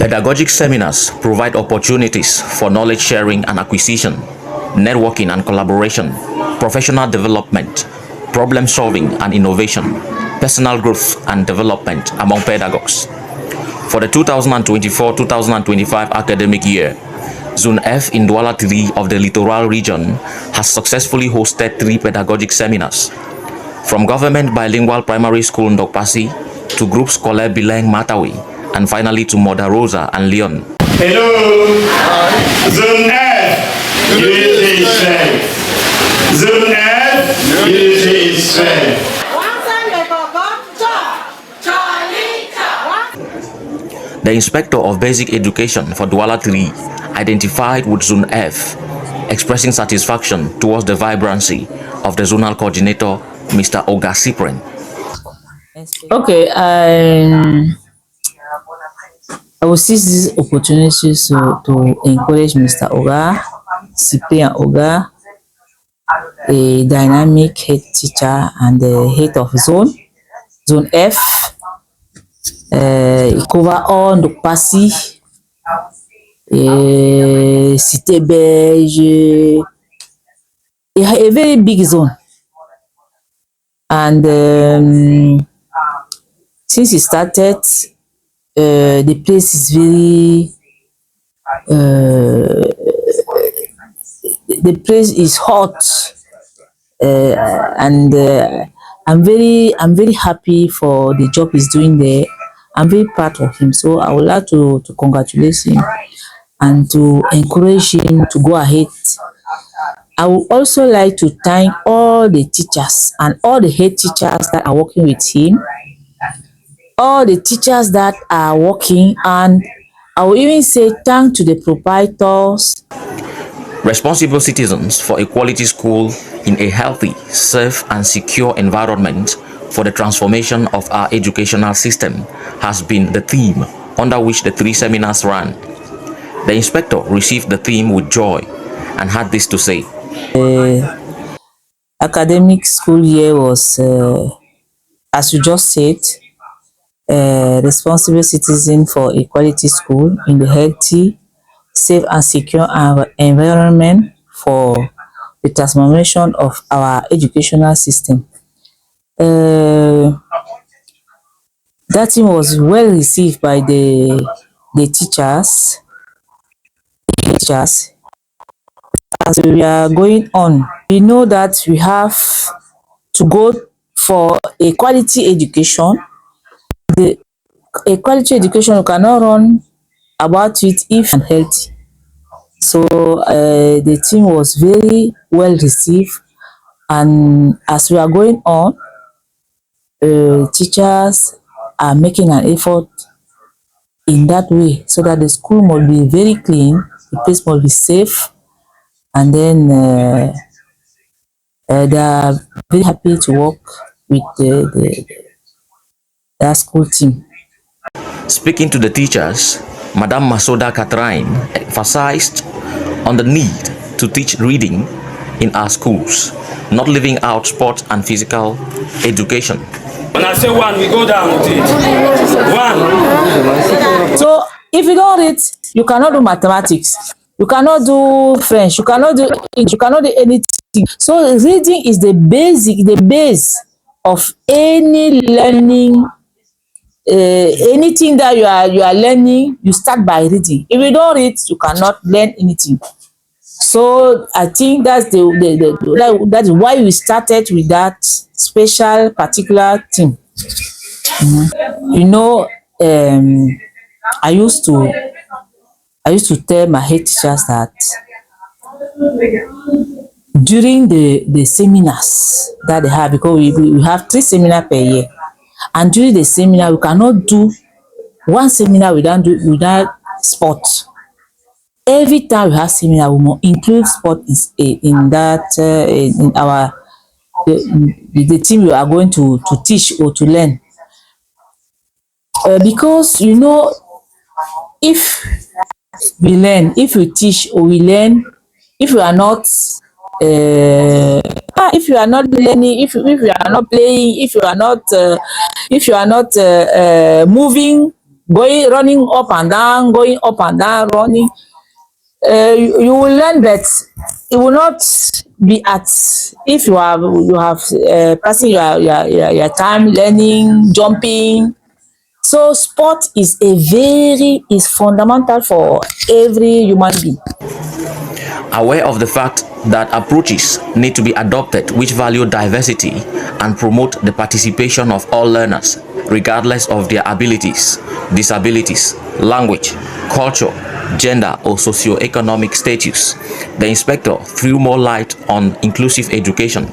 Pedagogic seminars provide opportunities for knowledge sharing and acquisition, networking and collaboration, professional development, problem solving and innovation, personal growth and development among pedagogues. For the 2024-2025 academic year, Zone F in Douala 3 of the Littoral region has successfully hosted 3 pedagogic seminars, from Government Bilingual Primary School in Ndokpasi to Group Scolaire Bilingue Matawi, and finally to Mother Rosa and Leon. Hello! Zone F, unity is strength. Zone F, unity is strength. The Inspector of Basic Education for Douala 3 identified with Zone F, expressing satisfaction towards the vibrancy of the zonal coordinator, Mr. Oga Cyprian. Okay, I will seize this opportunity to encourage Mr. Oga, Cyprian Oga, a dynamic head teacher and the head of Zone F. He cover all Ndokpasi, Cité Belge, a very big zone. And since he started, the place is very the place is hot, and I'm very happy for the job he's doing there. I'm very proud of him, so I would like to congratulate him and to encourage him to go ahead. I would also like to thank all the teachers and all the head teachers that are working with him, all the teachers that are working, and I will even say thank to the proprietors. Responsible citizens for a quality school in a healthy, safe and secure environment for the transformation of our educational system has been the theme under which the 3 seminars ran. The inspector received the theme with joy and had this to say. Academic school year was, as you just said, responsible citizen for a quality school in the healthy, safe and secure environment for the transformation of our educational system. That thing was well received by the teachers. As we are going on, we know that we have to go for a quality education. A quality education, you cannot run about it if unhealthy. So the team was very well received, and as we are going on, teachers are making an effort in that way so that the school must be very clean, the place must be safe, and then they are very happy to work with that school team. Speaking to the teachers, Madame Masoda Katrain emphasized on the need to teach reading in our schools, not leaving out sport and physical education. When I say 1, we go down with it. 1. So if you don't read, you cannot do mathematics, you cannot do French, you cannot do English, you cannot do anything. So reading is the base of any learning. Anything that you are learning, you start by reading. If you don't read, you cannot learn anything. So I think that's that's why we started with that special particular thing. You know, I used to tell my head teachers that during the seminars that they have, because we have 3 seminars per year, and during the seminar we cannot do one seminar without sport. Every time we have seminar, we must include sport in that in our the team we are going to teach or to learn. Because you know, if if we teach or we learn, if we are not if you are not learning, if you are not playing, if you are not moving, running up and down, going up and down, running, you will learn, but it will not be at, if you have passing your time learning, jumping. So sport is fundamental for every human being. Aware of the fact that approaches need to be adopted which value diversity and promote the participation of all learners, regardless of their abilities, disabilities, language, culture, gender, or socio-economic status, the inspector threw more light on inclusive education.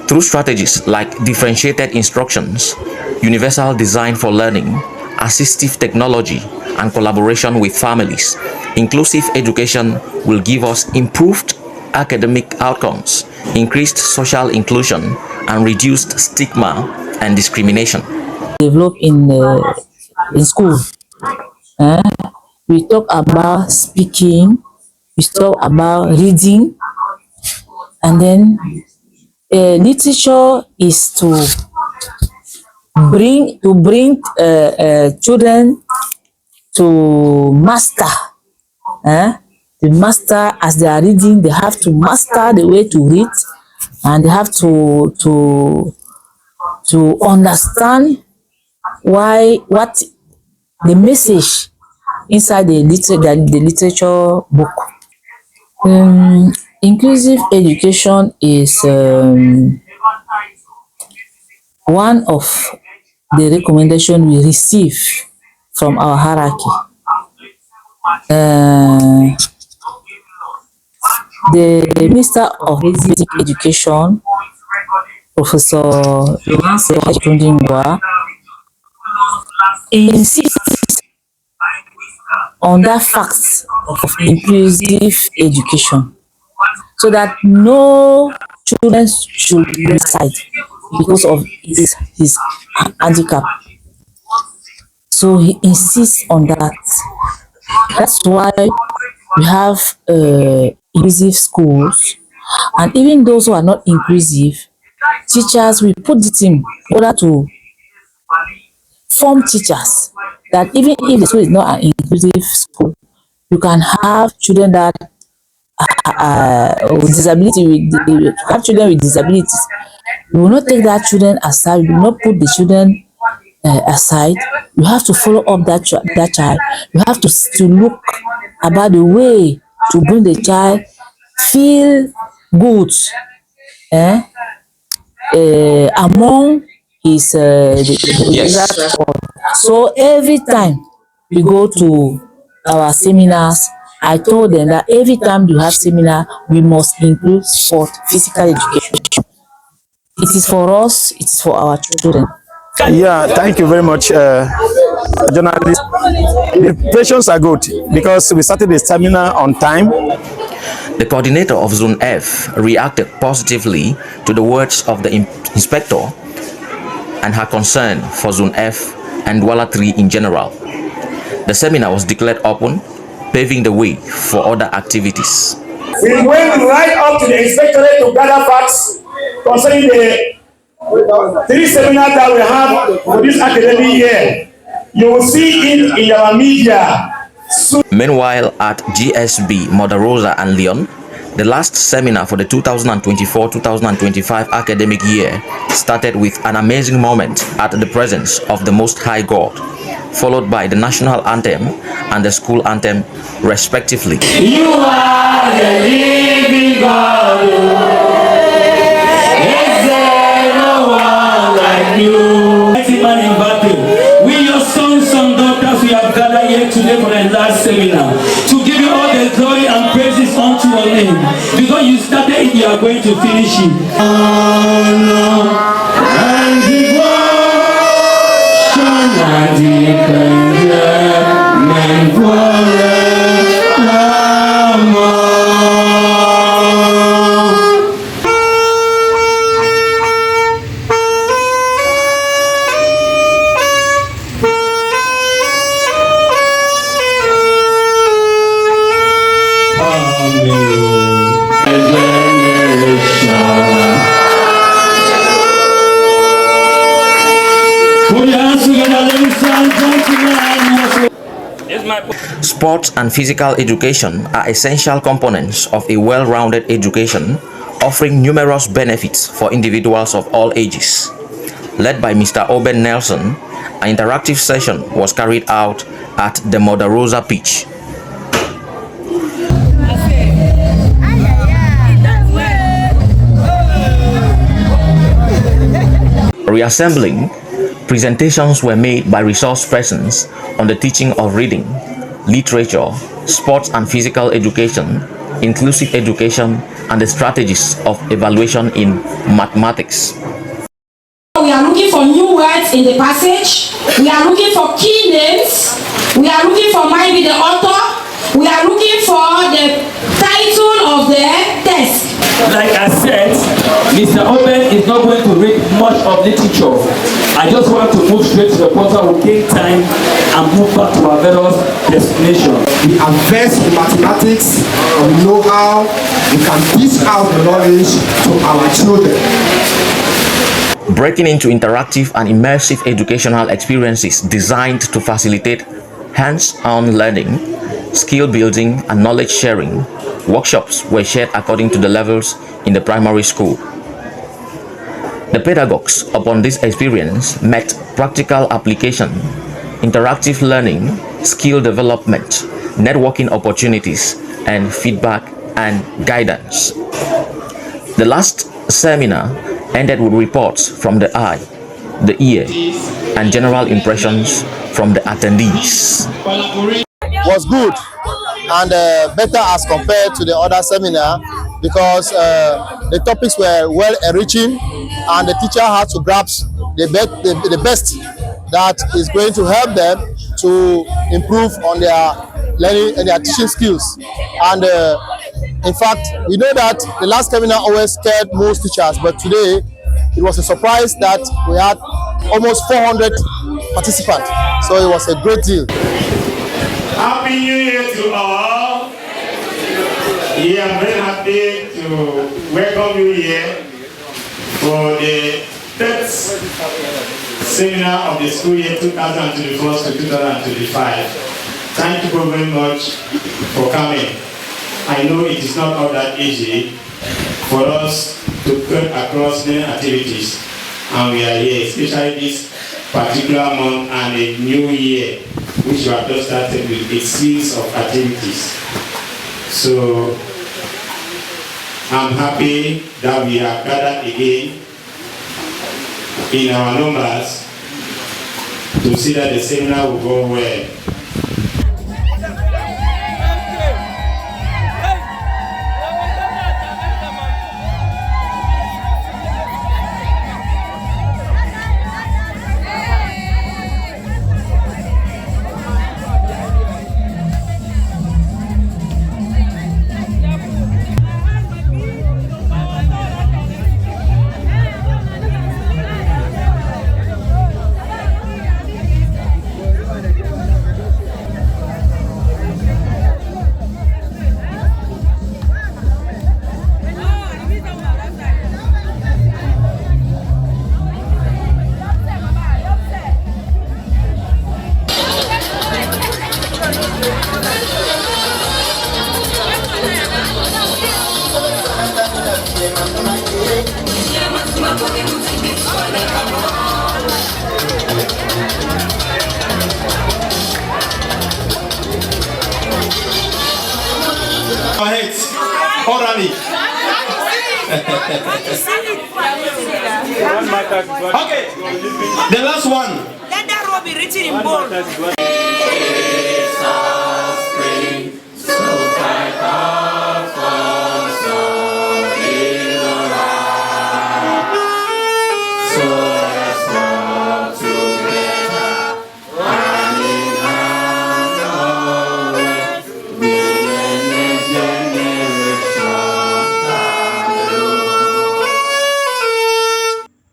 Through strategies like differentiated instructions, universal design for learning, assistive technology, and collaboration with families, inclusive education will give us improved academic outcomes, increased social inclusion, and reduced stigma and discrimination. Develop in school. We talk about speaking, we talk about reading, and then literature is to bring children to master. The master, as they are reading, they have to master the way to read, and they have to understand what the message inside the literature book. Inclusive education is one of the recommendation we receive from our hierarchy. The Minister of Basic Education, Professor Douala, insists on that fact of inclusive education, so that no children should be inside because of his handicap. So he insists on that. That's why we have inclusive schools, and even those who are not inclusive, teachers, we put the team in order to form teachers that even if the school is not an inclusive school, you can have children that with disability, have children with disabilities. We will not take that children aside. We will not put the children aside. You have to follow up that child. You have to look about the way to bring the child feel good among his Yes. So every time we go to our seminars, I told them that every time you have seminar, we must include sport, physical education. It is for us, it is for our children. Yeah, thank you very much, journalist. The patients are good because we started the seminar on time. The coordinator of Zone F reacted positively to the words of the inspector and her concern for Zone F and Douala 3 in general. The seminar was declared open, paving the way for other activities. We went right up to the inspectorate to gather facts concerning the 3 seminars that we have for this academic year. You will see it in our media. Meanwhile, at GSB, Mother Rosa and Leon, the last seminar for the 2024-2025 academic year started with an amazing moment at the presence of the Most High God, followed by the national anthem and the school anthem, respectively. You are the living God. Is there no one like you? Mighty man in battle. We, your sons and daughters, we have gathered that seminar to give you all the glory and praises unto your name. Because you started it, you are going to finish it. Honor and devotion and contentment forevermore. Sports and physical education are essential components of a well-rounded education, offering numerous benefits for individuals of all ages. Led by Mr. Oben Nelson, an interactive session was carried out at the Mother Rosa pitch. Reassembling, presentations were made by resource persons on the teaching of reading, literature, sports and physical education, inclusive education, and the strategies of evaluation in mathematics. We are looking for new words in the passage. We are looking for key names. We are looking for maybe the author. We are looking for the title of the text. Like I said, Mr. Oben is not going to read much of literature. I just want to move straight to the portal, we'll gain time and move back to our various destinations. We are versed in mathematics and we know how we can teach out the knowledge to our children. Breaking into interactive and immersive educational experiences designed to facilitate hands-on learning, skill building, and knowledge sharing, workshops were shared according to the levels in the primary school. The pedagogues upon this experience met practical application, interactive learning, skill development, networking opportunities, and feedback and guidance. The last seminar ended with reports from the eye, the ear, and general impressions from the attendees. Was good and better as compared to the other seminar because the topics were well enriching and the teacher had to grasp the best that is going to help them to improve on their learning and their teaching skills. And in fact, we know that the last seminar always scared most teachers, but today it was a surprise that we had almost 400 participants. So it was a great deal. Happy New Year to all. Yeah, I'm very happy to welcome you here for the third seminar of the school year 2024 to 2025. Thank you very much for coming. I know it is not all that easy for us to cut across many activities, and we are here, especially this particular month and a new year, which we have just started with a series of activities. So I'm happy that we have gathered again in our numbers to see that the seminar will go well. Our heads, orally. Okay, the last one. will be written in bold.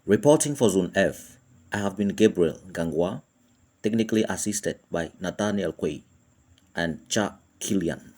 Reporting for Zone F, I have been Gabriel Gangwa, technically assisted by Nathaniel Kwei and Cha Kilian.